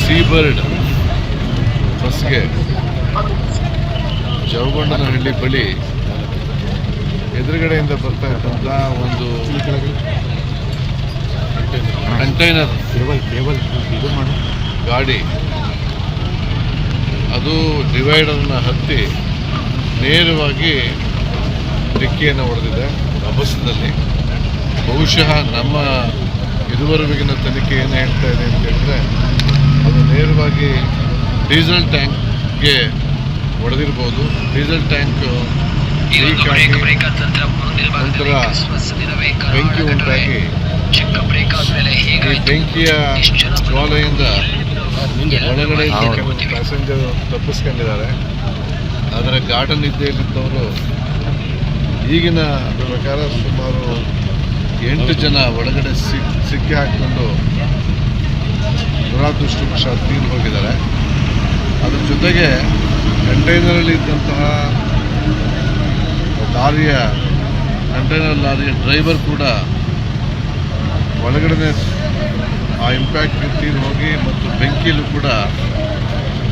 Seabird ಬಸ್ಗೆ ಜವಗೊಂಡನಹಳ್ಳಿ ಬಳಿ ಎದುರುಗಡೆಯಿಂದ ಬರ್ತಾ ಇದ್ದಂಥ ಒಂದು ಕಂಟೈನರ್ ಗಾಡಿ ಅದು ಡಿವೈಡರ್ನ ಹತ್ತಿ ನೇರವಾಗಿ ಡಿಕ್ಕಿಯನ್ನು ಹೊಡೆದಿದೆ ರಭಸದಲ್ಲಿ. ಬಹುಶಃ ನಮ್ಮ ಇದುವರೆಗಿನ ತನಿಖೆ ಏನು ಹೇಳ್ತಾ ಇದೆ ಅಂತ ಹೇಳಿದ್ರೆ ಅದು ನೇರವಾಗಿ ಡೀಸೆಲ್ ಟ್ಯಾಂಕ್ಗೆ ಹೊಡೆದಿರ್ಬೋದು. ಡೀಸೆಲ್ ಟ್ಯಾಂಕ್ ಲೀಕ್ ಆಗಿ ನಂತರ ಬೆಂಕಿ ಉಂಟಾಗಿ ಈ ಬೆಂಕಿಯ ಜ್ವಾಲೆಯಿಂದ ಒಳಗಡೆ ಕೆಲವು ಪ್ಯಾಸೆಂಜರ್ ತಪ್ಪಿಸ್ಕೊಂಡಿದ್ದಾರೆ. ಆದರೆ ಗಾರ್ಡನ್ ನಿದ್ದೆಯಲ್ಲಿದ್ದವರು ಈಗಿನ ಪ್ರಕಾರ ಸುಮಾರು 8 ಜನ ಒಳಗಡೆ ಸಿಕ್ಕಿ ಹಾಕಿಕೊಂಡು ದುರಾದೃಷ್ಟವಶಾತ್ ತೀರಿ ಹೋಗಿದ್ದಾರೆ. ಅದರ ಜೊತೆಗೆ ಕಂಟೈನರಲ್ಲಿ ಇದ್ದಂತಹ ಕಂಟೈನರ್ ಲಾರಿಯ ಡ್ರೈವರ್ ಕೂಡ ಒಳಗಡೆ ಆ ಇಂಪ್ಯಾಕ್ಟ್ ತೀರಿ ಹೋಗಿ ಮತ್ತು ಬೆಂಕಿಯಲ್ಲೂ ಕೂಡ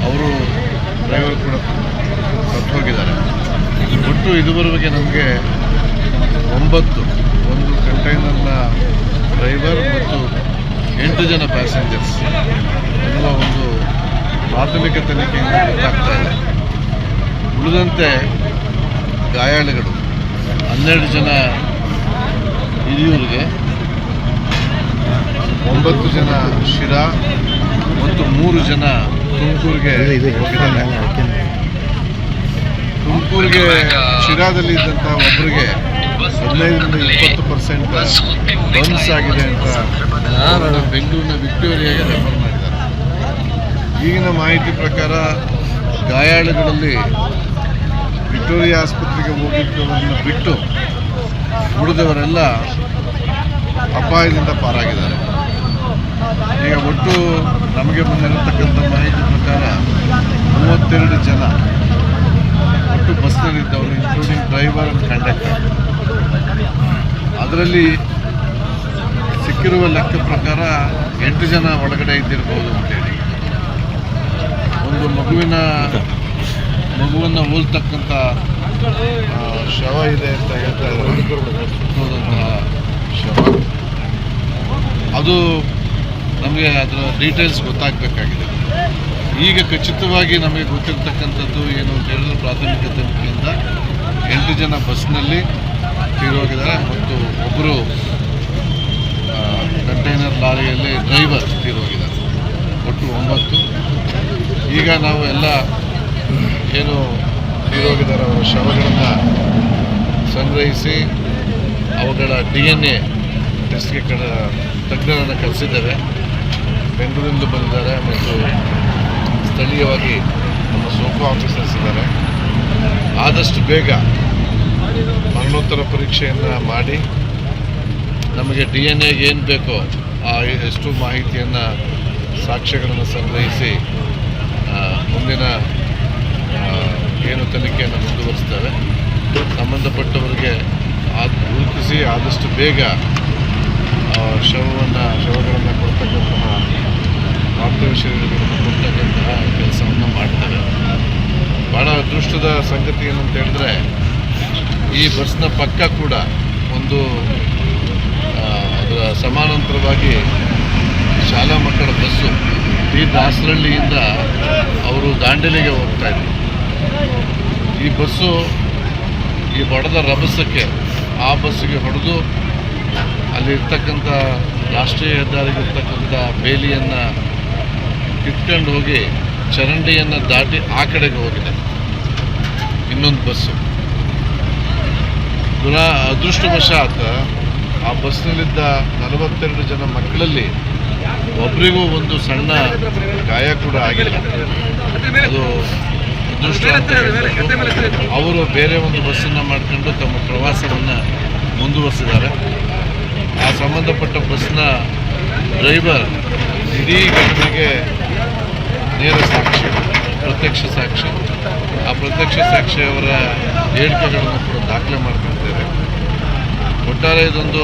ಅವರು ಡ್ರೈವರ್ ಕೂಡ ಸತ್ತು ಹೋಗಿದ್ದಾರೆ. ಒಟ್ಟು ಇದುವರೆಗೆ ನಮಗೆ 9 ಒಂದು ಕಂಟೈನರ್ನ ಡ್ರೈವರ್ ಮತ್ತು 8 ಜನ ಪ್ಯಾಸೆಂಜರ್ಸ್ ಎನ್ನುವ ಒಂದು ಪ್ರಾಥಮಿಕ ತನಿಖೆಯಿಂದ ಗೊತ್ತಾಗ್ತಾ ಇದೆ. ಉಳಿದಂತೆ ಗಾಯಾಳುಗಳು 12 ಜನ ಹಿರಿಯೂರಿಗೆ, 9 ಜನ ಶಿರಾ ಮತ್ತು 3 ಜನ ತುಮಕೂರಿಗೆ ಹೋಗಿದ್ದಾರೆ. ತುಮಕೂರಿಗೆ ಶಿರಾದಲ್ಲಿ ಇದ್ದಂಥ ಒಬ್ಬರಿಗೆ 15-20% ಬನ್ಸ್ ಆಗಿದೆ ಅಂತ ಬೆಂಗಳೂರಿನ ವಿಕ್ಟೋರಿಯಾಗೆ ರೆಫರ್ ಮಾಡಿದ್ದಾರೆ. ಈಗಿನ ಮಾಹಿತಿ ಪ್ರಕಾರ ಗಾಯಾಳುಗಳಲ್ಲಿ ವಿಕ್ಟೋರಿಯಾ ಆಸ್ಪತ್ರೆಗೆ ಹೋಗಿದ್ದವರನ್ನು ಬಿಟ್ಟು ಉಳಿದವರೆಲ್ಲ ಅಪಾಯದಿಂದ ಪಾರಾಗಿದ್ದಾರೆ. ಈಗ ಒಟ್ಟು ನಮಗೆ ಬಂದಿರತಕ್ಕಂಥ ಮಾಹಿತಿ ಪ್ರಕಾರ 32 ಜನ ಒಟ್ಟು ಬಸ್ನಲ್ಲಿದ್ದವರು, ಇನ್ಕ್ಲೂಡಿಂಗ್ ಡ್ರೈವರ್ ಆ್ಯಂಡ್ ಕಂಡಕ್ಟರ್. ಅದರಲ್ಲಿ ಸಿಕ್ಕಿರುವ ಲೆಕ್ಕ ಪ್ರಕಾರ 8 ಜನ ಒಳಗಡೆ ಇದ್ದಿರ್ಬೋದು ಅಂತೇಳಿ. ಒಂದು ಮಗುವನ್ನು ಹೋಲ್ತಕ್ಕಂಥ ಶವ ಇದೆ ಅಂತ ಹೇಳ್ತಾ ಇದ್ದಾರೆ. ಶವ ಅದು ನಮಗೆ ಅದರ ಡೀಟೇಲ್ಸ್ ಗೊತ್ತಾಗಬೇಕಾಗಿದೆ. ಈಗ ಖಚಿತವಾಗಿ ನಮಗೆ ಗೊತ್ತಿರತಕ್ಕಂಥದ್ದು ಏನು ಅಂತ ಹೇಳಿದ್ರೆ ಪ್ರಾಥಮಿಕ ತನಿಖೆಯಿಂದ 8 ಜನ ಬಸ್ನಲ್ಲಿ ತೀರೋಗಿದ್ದಾರೆ ಮತ್ತು ಒಬ್ಬರು ಕಂಟೈನರ್ ಲಾರಿಯಲ್ಲಿ ಡ್ರೈವರ್ ತೀರೋಗಿದ್ದಾರೆ. ಒಟ್ಟು 9. ಈಗ ನಾವು ಎಲ್ಲ ಏನು ತೀರೋಗಿದ್ದಾರೆ ಅವರ ಶವಗಳನ್ನು ಸಂಗ್ರಹಿಸಿ ಅವುಗಳ DNA ಟೆಸ್ಟ್ಗೆ ತಜ್ಞರನ್ನು ಕರೆಸಿದ್ದೇವೆ. ಬೆಂಗಳೂರಿಂದ ಬಂದಿದ್ದಾರೆ ಮತ್ತು ಸ್ಥಳೀಯವಾಗಿ ನಮ್ಮ ಸೋಕೋ ಆಫೀಸರ್ಸ್ ಇದ್ದಾರೆ. ಆದಷ್ಟು ಬೇಗ ಮರಣೋತ್ತರ ಪರೀಕ್ಷೆಯನ್ನು ಮಾಡಿ ನಮಗೆ DNA ಏನು ಬೇಕೋ ಎಷ್ಟು ಮಾಹಿತಿಯನ್ನು ಸಾಕ್ಷ್ಯಗಳನ್ನು ಸಂಗ್ರಹಿಸಿ ಮುಂದಿನ ಏನು ತನಿಖೆಯನ್ನು ಮುಂದುವರಿಸ್ತೇವೆ. ಸಂಬಂಧಪಟ್ಟವರಿಗೆ ಗುರುತಿಸಿ ಆದಷ್ಟು ಬೇಗ ಶವಗಳನ್ನು ಕೊಡ್ತಕ್ಕಂತಹ ಪಾರ್ಥಿವ ಶರೀರಗಳನ್ನು ಕೊಡ್ತಕ್ಕಂತಹ ಕೆಲಸವನ್ನು ಮಾಡ್ತಾರೆ. ಭಾಳ ಅದೃಷ್ಟದ ಸಂಗತಿ ಏನಂತ ಹೇಳಿದ್ರೆ ಈ ಬಸ್ನ ಪಕ್ಕ ಕೂಡ ಒಂದು ಅದರ ಸಮಾನಾಂತರವಾಗಿ ಶಾಲಾ ಮಕ್ಕಳ ಬಸ್ಸು ಈ ದಾಸರಳ್ಳಿಯಿಂದ ಅವರು ದಾಂಡೇಲಿಗೆ ಹೋಗ್ತಾ ಇದ್ರು. ಈ ಬಸ್ಸು ಈ ಹೊಡೆದ ರಭಸಕ್ಕೆ ಆ ಬಸ್ಸಿಗೆ ಹೊಡೆದು ಅಲ್ಲಿರ್ತಕ್ಕಂಥ ರಾಷ್ಟ್ರೀಯ ಹೆದ್ದಾರಿಗಿರ್ತಕ್ಕಂಥ ಬೇಲಿಯನ್ನು ಕಿತ್ಕೊಂಡು ಹೋಗಿ ಚರಂಡಿಯನ್ನು ದಾಟಿ ಆ ಕಡೆಗೆ ಹೋಗಿದೆ ಇನ್ನೊಂದು ಬಸ್ಸು. ಅದೃಷ್ಟವಶಾತ್ ಆ ಬಸ್ನಲ್ಲಿದ್ದ 42 ಜನ ಮಕ್ಕಳಲ್ಲಿ ಒಬ್ಬರಿಗೂ ಒಂದು ಸಣ್ಣ ಗಾಯ ಕೂಡ ಆಗಿಲ್ಲ. ಅದು ಅದೃಷ್ಟ ಅಂತ ಹೇಳ್ಬೋದು. ಅವರು ಬೇರೆ ಒಂದು ಬಸ್ಸನ್ನು ಮಾಡಿಕೊಂಡು ತಮ್ಮ ಪ್ರವಾಸವನ್ನು ಮುಂದುವರಿಸಿದ್ದಾರೆ. ಆ ಸಂಬಂಧಪಟ್ಟ ಬಸ್ನ ಡ್ರೈವರ್ ಇಡೀ ಘಟನೆಗೆ ನೇರ ಸಾಕ್ಷಿ, ಪ್ರತ್ಯಕ್ಷ ಸಾಕ್ಷಿ. ಆ ಪ್ರತ್ಯಕ್ಷ ಸಾಕ್ಷಿಯವರ ಹೇಳಿಕೆಗಳನ್ನು ಕೂಡ ದಾಖಲೆ ಮಾಡ್ಕೊಳ್ತೇವೆ. ಒಟ್ಟಾರೆ ಇದೊಂದು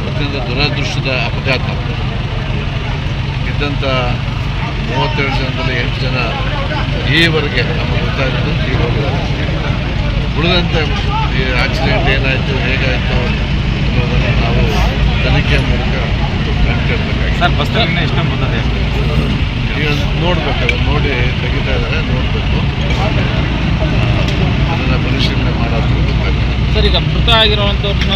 ಅತ್ಯಂತ ದುರದೃಷ್ಟದ ಅಪಘಾತ. ಇದ್ದಂಥ 32 ಜನದಲ್ಲಿ 8 ಜನ ಈವರೆಗೆ ನಮಗೆ ಗೊತ್ತಾಗಿದ್ದು ತೀರೋಗಿದ್ದಾರೆ. ಉಳಿದಂತೆ ಈ ಆಕ್ಸಿಡೆಂಟ್ ಏನಾಯಿತು, ಹೇಗಾಯಿತು ಅನ್ನೋದನ್ನು ನಾವು ತನಿಖೆ ಮೂಲಕ ಕಂಡುಹಿಡಿಯಬೇಕಾಗಿದೆ. ಸರ್ ಬಸ್ಸಲ್ಲಿ ಎಷ್ಟು ಬರ್ತದೆ? ಈಗ ನೋಡಬೇಕು, ಅದನ್ನು ನೋಡಿ ತೆಗಿತಾ ಇದ್ದಾರೆ, ನೋಡಬೇಕು, ಅದನ್ನು ಪರಿಶೀಲನೆ ಮಾಡೋದು ಗೊತ್ತಾಗುತ್ತೆ. ಸರ್ ಈಗ ಮೃತ ಆಗಿರುವಂಥವ್ರನ್ನ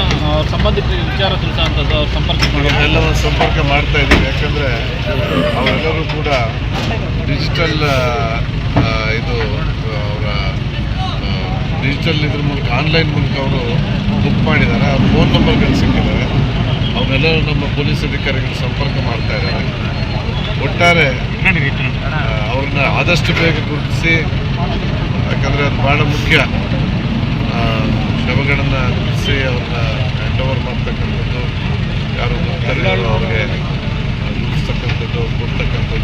ಸಂಬಂಧಿಕರಿಗೆ ವಿಚಾರ ತಿಳಿಸೋಂಥದ್ದು ಅವ್ರ ಸಂಪರ್ಕ ಎಲ್ಲವನ್ನು ಸಂಪರ್ಕ ಮಾಡ್ತಾ ಇದ್ದೀವಿ. ಯಾಕಂದರೆ ಅವರೆಲ್ಲರೂ ಕೂಡ ಡಿಜಿಟಲ್ ಇದು ಅವರ ಡಿಜಿಟಲ್ ಇದ್ರ ಮೂಲಕ ಆನ್ಲೈನ್ ಮೂಲಕ ಅವರು ಬುಕ್ ಮಾಡಿದ್ದಾರೆ. ಅವ್ರ ಫೋನ್ ನಂಬರ್ಗಳು ಸಿಕ್ಕಿದ್ದಾರೆ. ಅವನ್ನೆಲ್ಲರೂ ನಮ್ಮ ಪೊಲೀಸ್ ಅಧಿಕಾರಿಗಳು ಸಂಪರ್ಕ ಮಾಡ್ತಾ ಇದ್ದಾರೆ. ಒಟ್ಟಾರೆ ಅವ್ರನ್ನ ಆದಷ್ಟು ಬೇಗ ಗುರುತಿಸಿ, ಯಾಕಂದರೆ ಅದು ಭಾಳ ಮುಖ್ಯ, ಶವಗಳನ್ನು ಗುರುತಿಸಿ ಅವ್ರನ್ನ ಹ್ಯಾಂಡ್ ಓವರ್ ಮಾಡ್ತಕ್ಕಂಥದ್ದು, ಯಾರು ಗುರುತರಿದ್ರು ಅವ್ರಿಗೆ ಗುರುತಿಸ್ತಕ್ಕಂಥದ್ದು, ಕೊಡ್ತಕ್ಕಂಥದ್ದು